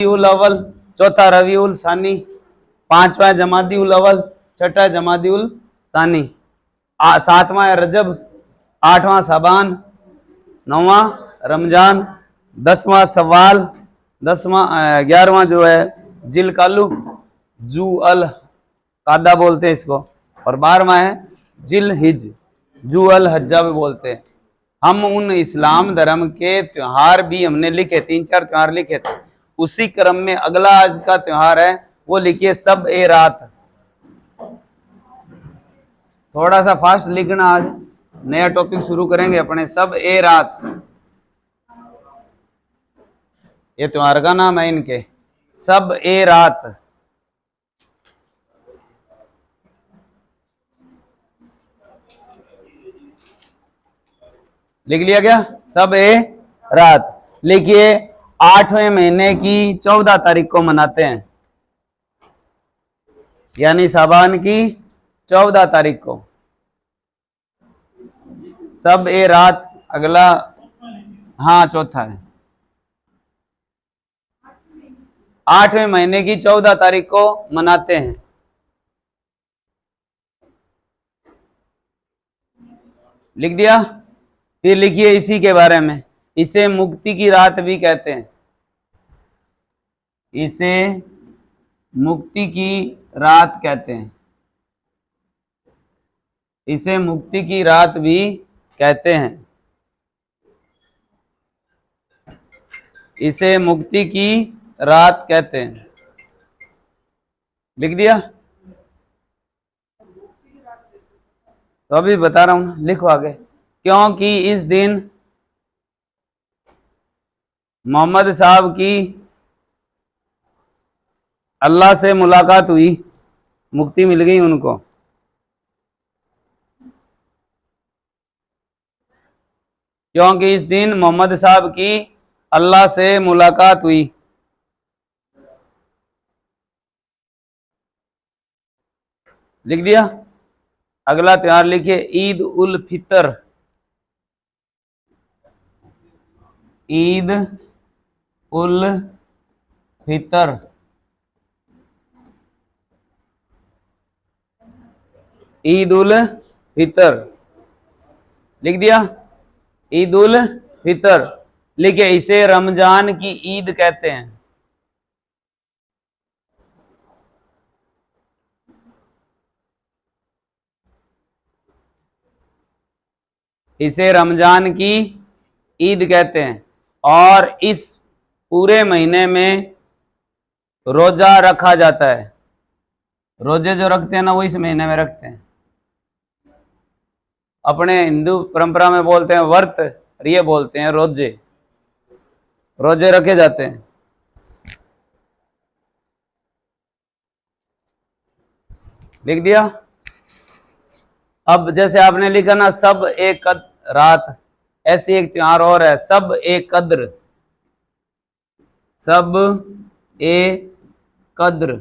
रबीउल अव्वल, चौथा रबीउल सानी, पांचवा जमादिउल अव्वल, छठा जमादिउल सानी, सातवां है रजब, आठवां शाबान, नौवां रमजान, 10वां सवाल, 11वां जो है जिल कालू जू अल कादा बोलते हैं इसको, और 12वां है जिल हिज जू अल हज्जा भी बोलते हैं। हम उन इस्लाम धर्म के त्योहार भी हमने लिखे, 3-4 त्योहार लिखे थे, उसी क्रम में अगला आज का त्योहार है वो लिखिए सब ए रात। थोड़ा सा फास्ट लिखना, आज नया टॉपिक शुरू करेंगे अपने, सब ए रात, ये त्योहार का नाम है इनके, सब ए रात। लिख लिया क्या? सब ए रात। लिखिए 8वें महीने की 14 तारीख को मनाते हैं, यानी शाबान की 14 तारीख को सब ए रात। अगला, हाँ चौथा है, 8वें महीने की 14 तारीख को मनाते हैं। लिख दिया? फिर लिखिए इसी के बारे में, इसे मुक्ति की रात भी कहते हैं, इसे मुक्ति की रात कहते हैं, इसे मुक्ति की रात भी कहते हैं, इसे मुक्ति की रात कहते हैं। लिख दिया? तो अभी बता रहा हूं, लिखो आगे। क्योंकि इस दिन मोहम्मद साहब की अल्लाह से मुलाकात हुई, मुक्ति मिल गई उनको। क्योंकि इस दिन मोहम्मद साहब की अल्लाह से मुलाकात हुई। लिख दिया? अगला त्योहार लिखिए ईद उल फितर। ईद उल फितर, ईद उल फितर। लिख दिया? ईद उल फितर। लिखिए इसे रमजान की ईद कहते हैं, इसे रमजान की ईद कहते हैं। और इस पूरे महीने में रोजा रखा जाता है, रोजे जो रखते हैं ना वो इस महीने में रखते हैं। अपने हिंदू परंपरा में बोलते हैं व्रत, और ये बोलते हैं रोजे, रोजे रखे जाते हैं। लिख दिया? अब जैसे आपने लिखा ना सब एक रात, ऐसी एक त्योहार और है सब एक कद्र, सब ए कद्र।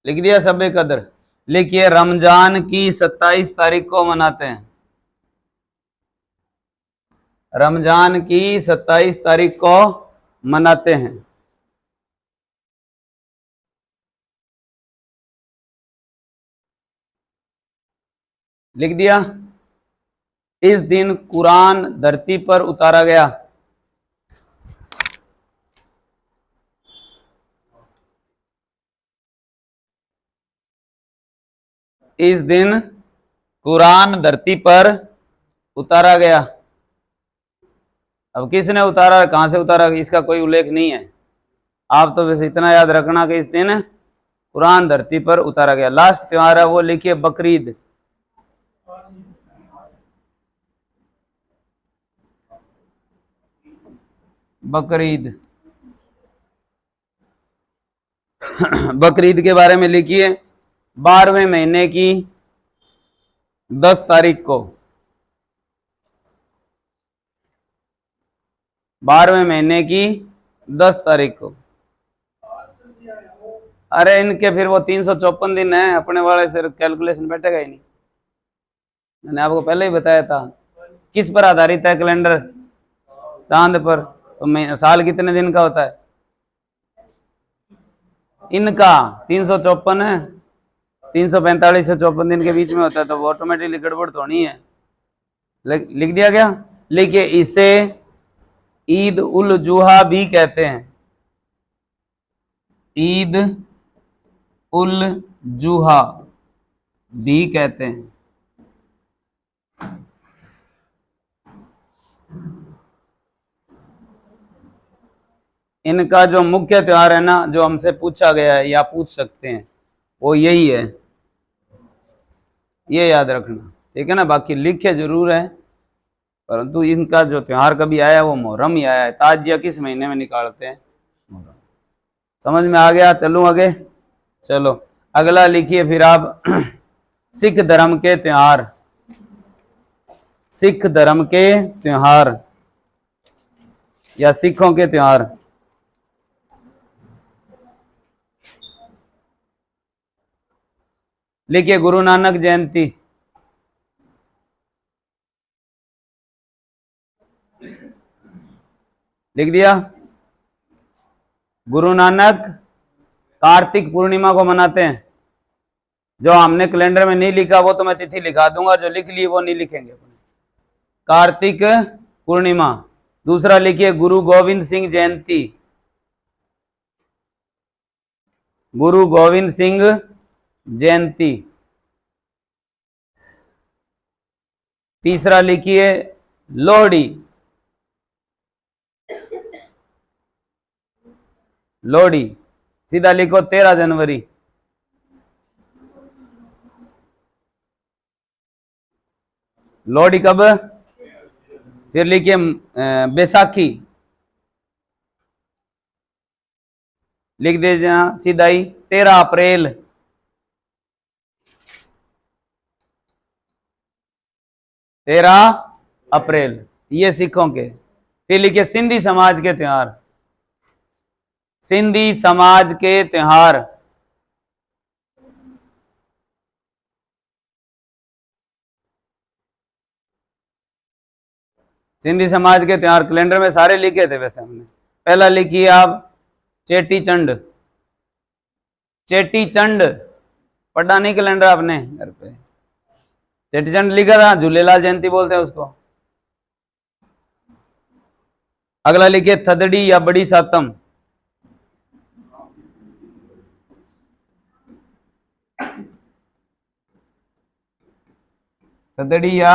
लिख दिया? सब ए कद्र। लिखिए रमजान की 27 तारीख को मनाते हैं, रमजान की 27 तारीख को मनाते हैं। लिख दिया? इस दिन कुरान धरती पर उतारा गया, इस दिन कुरान धरती पर उतारा गया। अब किसने उतारा, कहां से उतारा, इसका कोई उल्लेख नहीं है। आप तो बस इतना याद रखना कि इस दिन कुरान धरती पर उतारा गया। लास्ट त्योहार है वो लिखिए बकरीद। बकरीद, बकरीद के बारे में लिखिए 12वें महीने की 10 तारीख को, 12वें महीने की 10 तारीख को। अरे इनके फिर वो 354 दिन है, अपने वाले से कैलकुलेशन बैठेगा ही नहीं, मैंने आपको पहले ही बताया था। किस पर आधारित है कैलेंडर? चांद पर। तो साल कितने दिन का होता है इनका? 354 है, 345 से 54 दिन के बीच में होता है, तो वो ऑटोमेटिकली गड़बड़ तो नहीं है। लिख दिया गया। लिखिए, इसे ईद उल जुहा भी कहते हैं। ईद उल जुहा भी कहते हैं। इनका जो मुख्य त्योहार है ना, जो हमसे पूछा गया है या पूछ सकते हैं, वो यही है, ये याद रखना, ठीक है ना। बाकी लिखे जरूर है, परंतु इनका जो त्योहार कभी आया वो मुहर्रम ही आया है। ताजिया किस महीने में निकालते हैं? मुहर्रम। समझ में आ गया? चलूं आगे? चलो अगला लिखिए फिर आप। सिख धर्म के त्योहार। सिख धर्म के त्योहार या सिखों के त्योहार। लिखिए, गुरु नानक जयंती। लिख दिया। गुरु नानक कार्तिक पूर्णिमा को मनाते हैं। जो हमने कैलेंडर में नहीं लिखा वो तो मैं तिथि लिखा दूंगा, जो लिख ली वो नहीं लिखेंगे। कार्तिक पूर्णिमा। दूसरा लिखिए, गुरु गोविंद सिंह जयंती। गुरु गोविंद सिंह जयंती। तीसरा लिखिए, लोहड़ी। लोहड़ी सीधा लिखो 13 जनवरी। लोहड़ी कब? फिर लिखिए बैसाखी। लिख दीजिए सीधा ही 13 अप्रैल। 13 अप्रैल ये सिखों के। फिर लिखिए सिंधी समाज के त्योहार। सिंधी समाज के त्योहार। सिंधी समाज के त्योहार कैलेंडर में सारे लिखे थे वैसे हमने। पहला लिखिए आप चेटी चंड। चेटी चंड पढ़ा नहीं कैलेंडर आपने घर पे? चेटी चंड लिखा था, झूलेलाल जयंती बोलते हैं उसको। अगला लिखिए थदड़ी या बड़ी सातम। थदड़ी या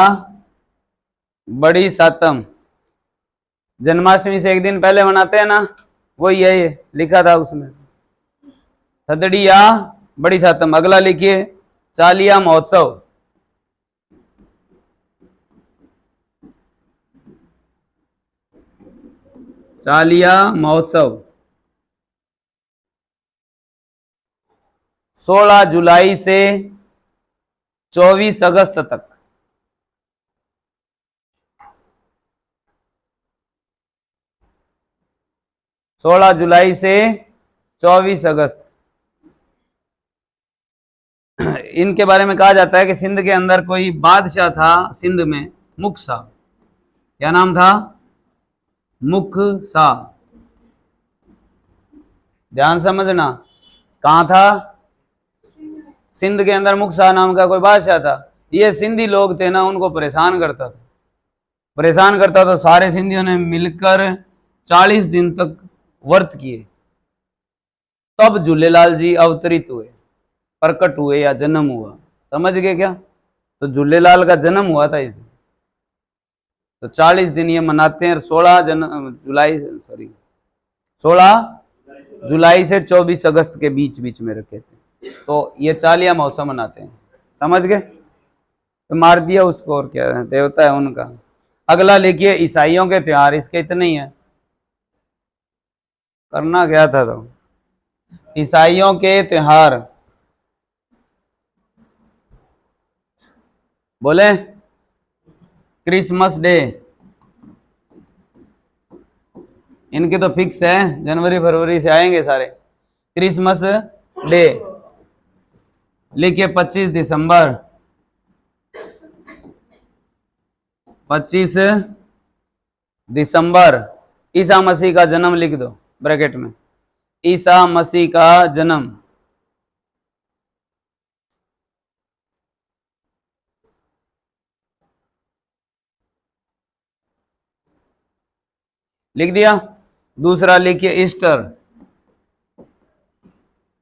बड़ी सातम जन्माष्टमी से एक दिन पहले मनाते हैं ना, वही है, ये लिखा था उसमें, थदड़ी या बड़ी सातम। अगला लिखिए चालिया महोत्सव। चालिया महोत्सव 16 जुलाई से 24 अगस्त तक। 16 जुलाई से 24 अगस्त। इनके बारे में कहा जाता है कि सिंध के अंदर कोई बादशाह था, सिंध में मुक्सा। क्या नाम था? मुक्सा। ध्यान समझना, कहां था? सिंध के अंदर मुक्सा नाम का कोई बादशाह था। ये सिंधी लोग थे ना, उनको परेशान करता था। परेशान करता तो सारे सिंधियों ने मिलकर 40 दिन तक व्रत किए, तब झूलेलाल जी अवतरित हुए, प्रकट हुए या जन्म हुआ। समझ गए क्या? तो झूलेलाल का जन्म हुआ था इस दिन। तो 40 दिन ये मनाते हैं। 16 जुलाई से 24 अगस्त के बीच बीच में रखे थे, तो ये चालिया महोत्सव मनाते हैं। समझ गए? तो मार दिया उसको, और क्या है, देवता है उनका। अगला लिखिए ईसाइयों के त्योहार। इसके इतने ही है, करना क्या था। तो ईसाइयों के त्योहार बोले, क्रिसमस डे। इनके तो फिक्स है, जनवरी फरवरी से आएंगे सारे। क्रिसमस डे लिखिए 25 दिसंबर। 25 दिसंबर ईसा मसीह का जन्म लिख दो ब्रैकेट में, ईसा मसीह का जन्म। लिख दिया। दूसरा लिखिए ईस्टर,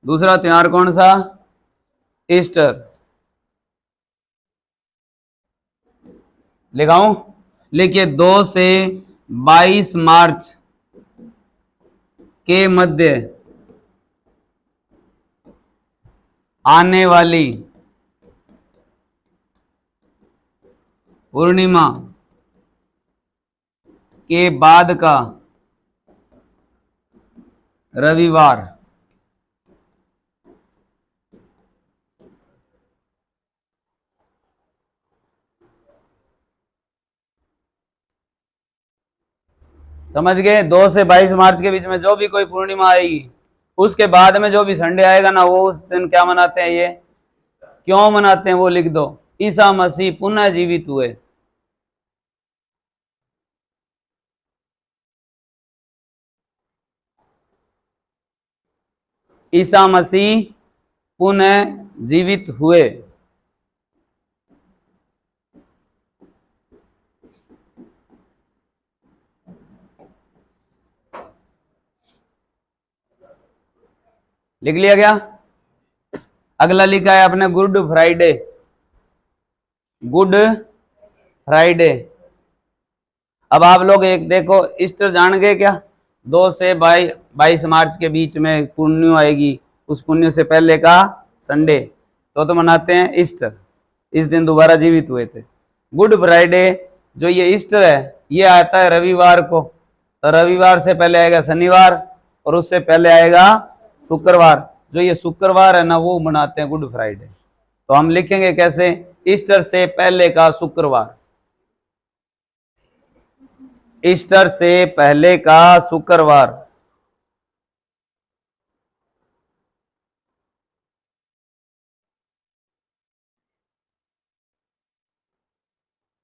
दूसरा त्योहार कौन सा? ईस्टर। लिखाऊं? लिखिए 2 से 22 मार्च के मध्य आने वाली पूर्णिमा के बाद का रविवार। समझ गए? 2 से 22 मार्च के बीच में जो भी कोई पूर्णिमा आएगी, उसके बाद में जो भी संडे आएगा ना, वो उस दिन क्या मनाते हैं, ये क्यों मनाते हैं वो लिख दो। ईसा मसीह पुनः जीवित हुए। ईसा मसीह पुनः जीवित हुए। लिख लिया गया? अगला लिखा है आपने गुड फ्राइडे। Good Friday. अब आप लोग एक देखो, ईस्टर जान गए क्या? 2 से 22 मार्च के बीच में पुण्य आएगी, उस पुण्य से पहले का संडे तो मनाते हैं ईस्टर। इस दिन दोबारा जीवित हुए थे। गुड फ्राइडे जो ये ईस्टर है, ये आता है रविवार को, तो रविवार से पहले आएगा शनिवार, और उससे पहले आएगा शुक्रवार। जो ये शुक्रवार है ना, वो मनाते हैं गुड फ्राइडे। तो हम लिखेंगे कैसे? ईस्टर से पहले का शुक्रवार। ईस्टर से पहले का शुक्रवार।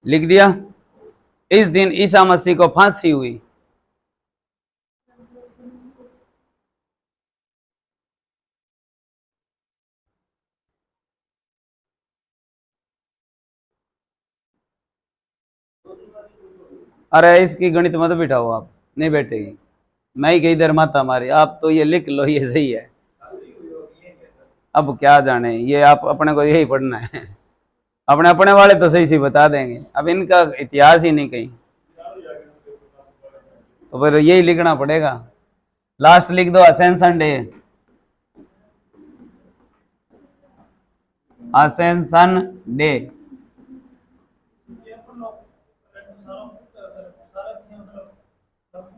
लिख दिया? इस दिन ईसा मसीह को फांसी हुई। अरे इसकी गणित मत बिठाओ, आप नहीं बैठेगी। मैं ही कई देर माता मारी, आप तो ये लिख लो, ये सही है। अब क्या जाने, ये आप अपने को यही पढ़ना है। अपने अपने वाले तो सही से बता देंगे, अब इनका इतिहास ही नहीं कहीं, तो फिर यही लिखना पड़ेगा। लास्ट लिख दो असेंशन डे। Ascension day.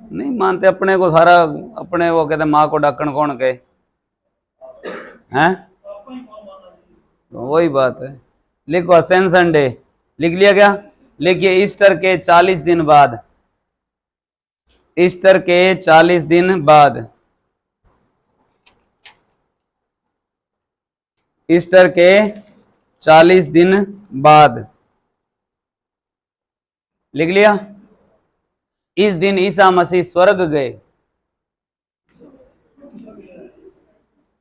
नहीं मानते अपने को सारा, अपने वो कहते माँ को डाकण कौन कहे हैं? तो वही बात है। लिखो असेंशन डे। लिख लिया क्या? लिखिए ईस्टर के 40 दिन बाद। ईस्टर के 40 दिन बाद। ईस्टर के 40 दिन बाद। लिख लिया? इस दिन ईसा मसीह स्वर्ग गए।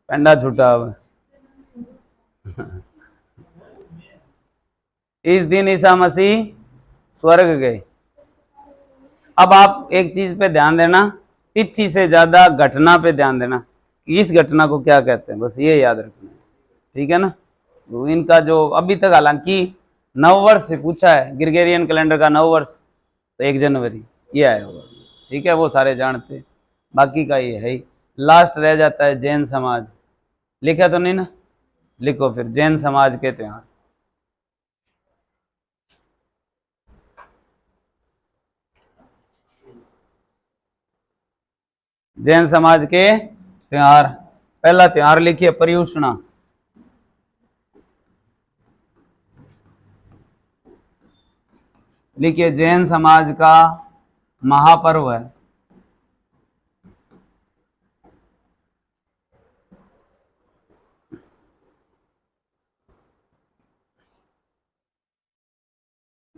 पेंडा छूटा अब। इस दिन ईसा मसीह स्वर्ग गए। अब आप एक चीज पे ध्यान देना, तिथि से ज्यादा घटना पे ध्यान देना कि इस घटना को क्या कहते हैं, बस ये याद रखना है। ठीक है ना? तो इनका जो अभी तक हालांकि नववर्ष से पूछा है, ग्रिगोरियन कैलेंडर का नववर्ष तो 1 जनवरी ये आया होगा। ठीक है, वो सारे जानते, बाकी का ये है ही। लास्ट रह जाता है जैन समाज। लिखा तो नहीं ना? लिखो फिर जैन समाज के त्योहार। जैन समाज के त्योहार। पहला त्योहार लिखिए पर्युषणा। लिखिए जैन समाज का महापर्व है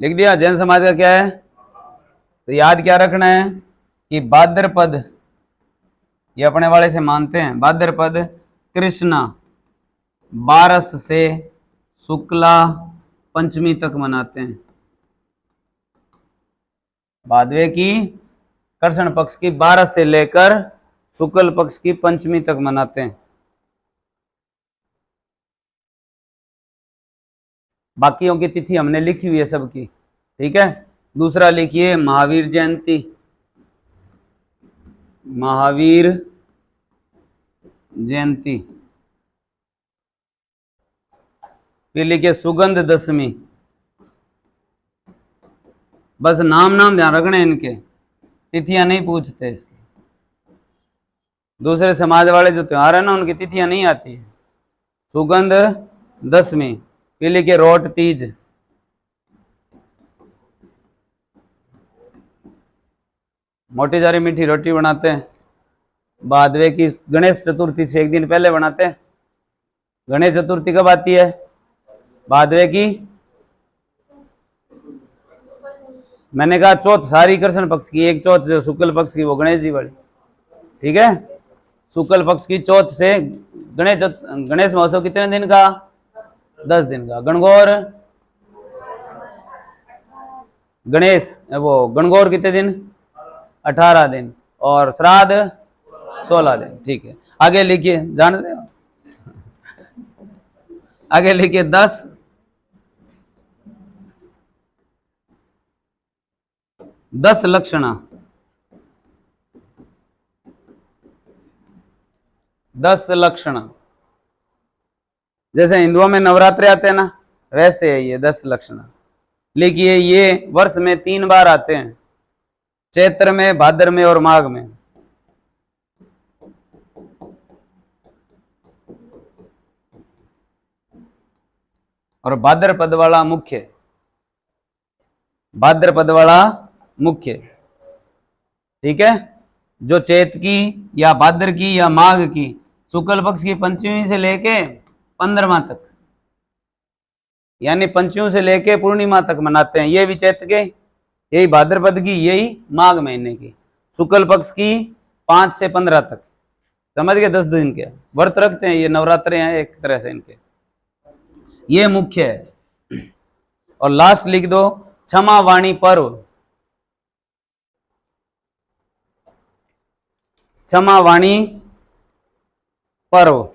लिख दिया। जैन समाज का क्या है? तो याद क्या रखना है कि भाद्रपद, ये अपने वाले से मानते हैं, भाद्रपद कृष्णा 12 से शुक्ला पंचमी तक मनाते हैं। भादवे की कृष्ण पक्ष की 12 से लेकर शुक्ल पक्ष की पंचमी तक मनाते हैं। बाकियों की तिथि हमने लिखी हुई है सबकी, ठीक है। दूसरा लिखिए महावीर जयंती, महावीर जयंती। फिर लिखिए सुगंध दशमी। बस नाम नाम ध्यान रखने इनके, तिथियां नहीं पूछते इसकी। दूसरे समाज वाले जो त्योहार है ना उनकी तिथियां नहीं आती है। सुगंध दशमी। फिर लिखिए रोट तीज, मोटी जारी मीठी रोटी बनाते हैं। भादवे की गणेश चतुर्थी से एक दिन पहले बनाते हैं। गणेश चतुर्थी कब आती है? भादवे की, मैंने कहा चौथ सारी कृष्ण पक्ष की, एक चौथ जो शुक्ल पक्ष की वो गणेश जी वाली, ठीक है। शुक्ल पक्ष की चौथ से गणेश महोत्सव कितने दिन का? 10 दिन का। गणगौर, गणेश वो गणगौर कितने दिन? 18 दिन। और श्राद्ध 16 दिन, ठीक है। आगे लिखिए, जानते हो, आगे लिखिए 10 लक्षणा। 10 लक्षणा, जैसे हिंदुओं में नवरात्रे आते हैं ना, वैसे है ये 10 लक्षणा। लिखिए ये वर्ष में 3 बार आते हैं, चैत्र में, भाद्र में और माघ में। और भाद्रपद वाला मुख्य, भाद्रपद वाला मुख्य, ठीक है। जो चैत की या भाद्र की या माघ की शुक्ल पक्ष की पंचमी से लेके 15वां तक, यानी पंचमी से लेके पूर्णिमा तक मनाते हैं। ये भी चैत के, यही भाद्रपद की, यही माघ महीने की। शुक्ल पक्ष की 5 से 15 तक, समझ गए? 10 दिन के व्रत रखते हैं, ये नवरात्रे हैं एक तरह से इनके, ये मुख्य है। और लास्ट लिख दो क्षमा वाणी पर्व, क्षमा वाणी पर्व।